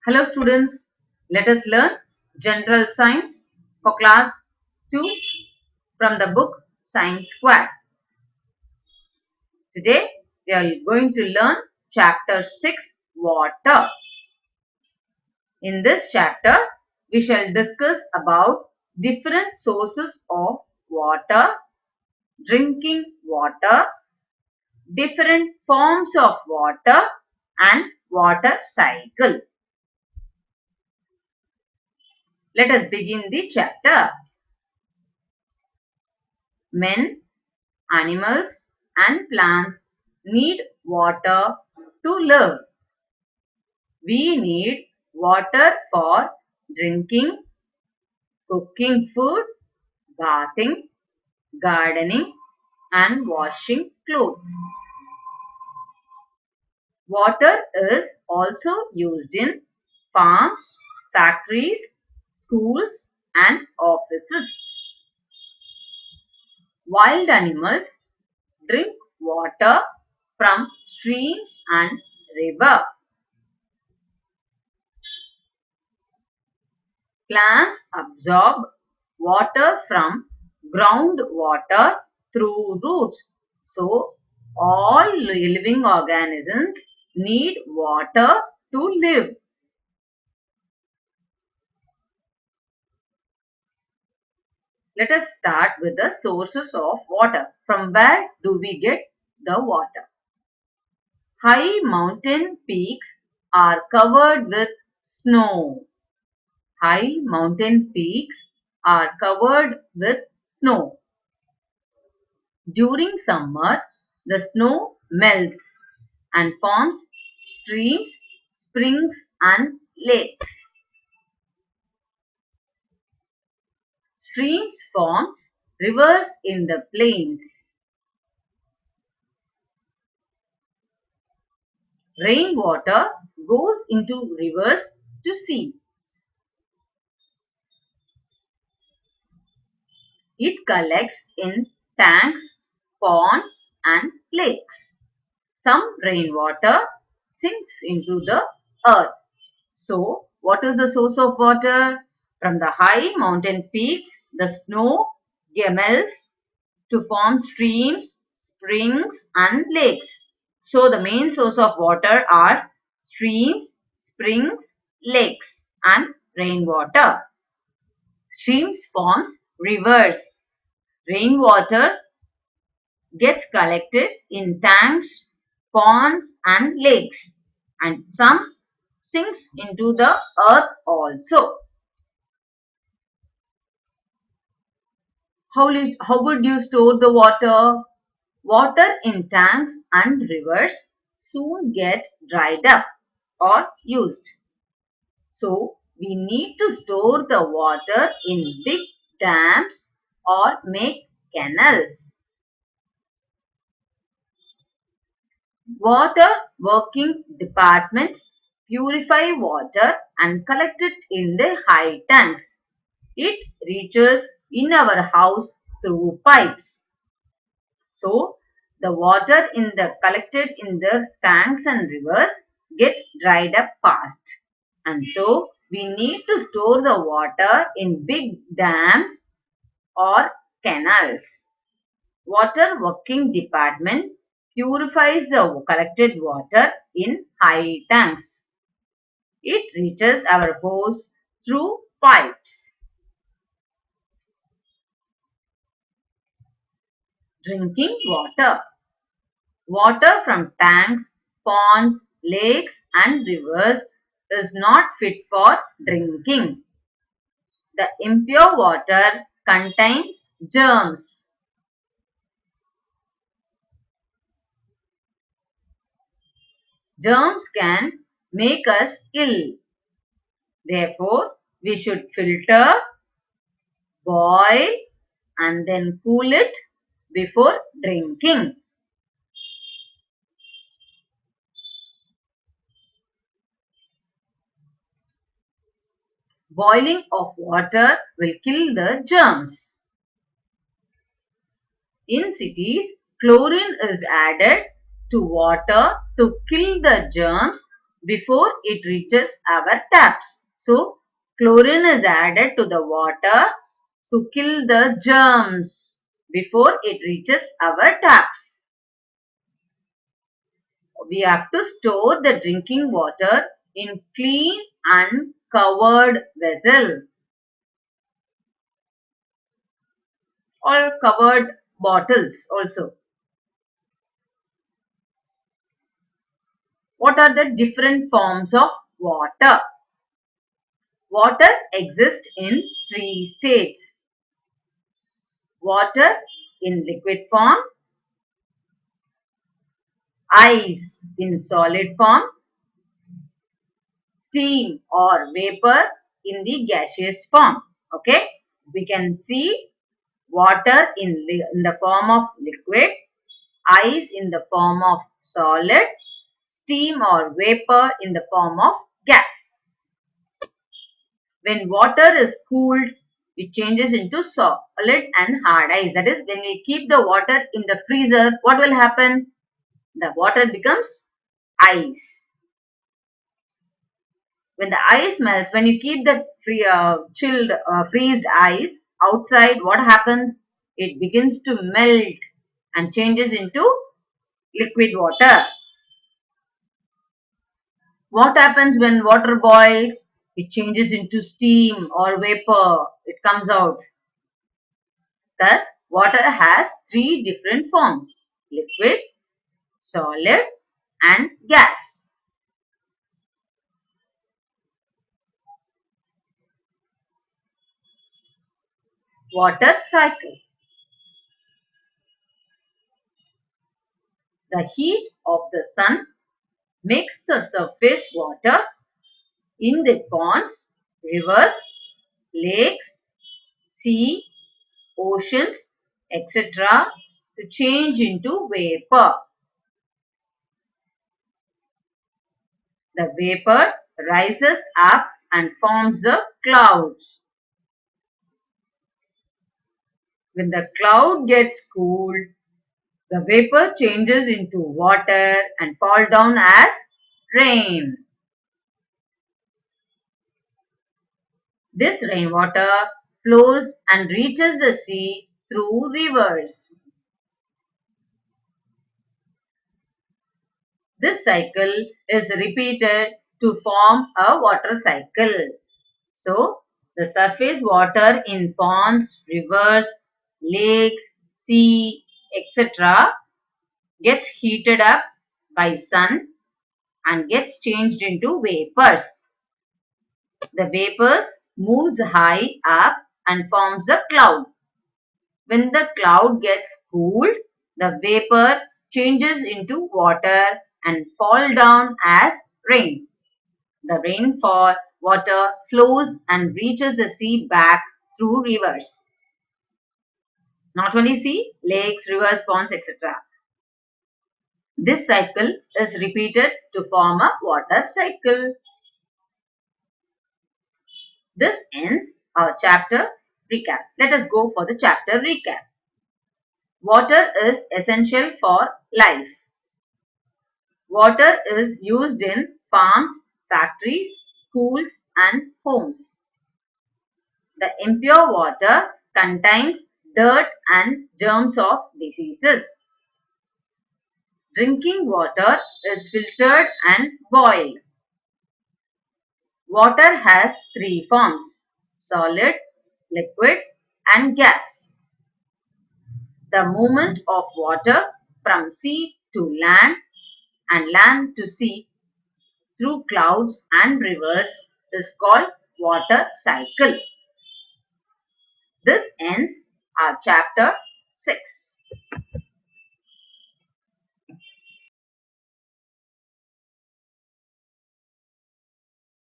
Hello students, let us learn General Science for class 2 from the book Science Squad. Today we are going to learn chapter 6 Water. In this chapter we shall discuss about different sources of water, drinking water, different forms of water and water cycle. Let us begin the chapter. Men, animals and plants need water to live. We need water for drinking, cooking food, bathing, gardening and washing clothes. Water is also used in farms, factories, schools and offices. Wild animals drink water from streams and river. Plants absorb water from groundwater through roots. So, all living organisms need water to live. Let us start with the sources of water. From where do we get the water? High mountain peaks are covered with snow. High mountain peaks are covered with snow. During summer, the snow melts and forms streams, springs and lakes. Streams forms rivers in the plains. Rainwater goes into rivers to sea. It collects in tanks, ponds and lakes. Some rainwater sinks into the earth. So, what is the source of water? From the high mountain peaks, the snow melts to form streams, springs and lakes. So, the main source of water are streams, springs, lakes and rainwater. Streams forms rivers. Rainwater gets collected in tanks, ponds and lakes and some sinks into the earth also. How would you store the water? Water in tanks and rivers soon get dried up or used. So, we need to store the water in big dams or make canals. Water working department purify water and collect it in the high tanks. It reaches in our house through pipes. So, the water in the collected in the tanks and rivers get dried up fast. And so, we need to store the water in big dams or canals. Water working department purifies the collected water in high tanks. It reaches our house through pipes. Drinking water. Water from tanks, ponds, lakes and rivers is not fit for drinking. The impure water contains germs. Germs can make us ill. Therefore, we should filter, boil and then cool it before drinking. Boiling of water will kill the germs. In cities, chlorine is added to water to kill the germs before it reaches our taps. So, chlorine is added to the water to kill the germs before it reaches our taps. We have to store the drinking water in clean and covered vessel or covered bottles also. What are the different forms of water? Water exists in three states. Water in liquid form, ice in solid form, steam or vapor in the gaseous form. Okay, we can see water in the form of liquid, ice in the form of solid, steam or vapor in the form of gas. When water is cooled, it changes into solid and hard ice. That is, when we keep the water in the freezer, what will happen? The water becomes ice. When the ice melts, when you keep the chilled, freezed ice outside, what happens? It begins to melt and changes into liquid water. What happens when water boils? It changes into steam or vapor. It comes out. Thus, water has three different forms: liquid, solid, and gas. Water cycle. The heat of the sun makes the surface water in the ponds, rivers, lakes, sea, oceans, etc. to change into vapor. The vapor rises up and forms the clouds. When the cloud gets cooled, the vapor changes into water and fall down as rain. This rainwater flows and reaches the sea through rivers. This cycle is repeated to form a water cycle. So, the surface water in ponds, rivers, lakes, sea, etc. gets heated up by sun and gets changed into vapors. The vapors moves high up and forms a cloud. When the cloud gets cooled, the vapor changes into water and fall down as rain. The rainfall water flows and reaches the sea back through rivers. Not only sea, lakes, rivers, ponds, etc. This cycle is repeated to form a water cycle. This ends our chapter recap. Let us go for the chapter recap. Water is essential for life. Water is used in farms, factories, schools and homes. The impure water contains dirt and germs of diseases. Drinking water is filtered and boiled. Water has three forms: solid, liquid and gas. The movement of water from sea to land and land to sea through clouds and rivers is called water cycle. This ends our chapter 6.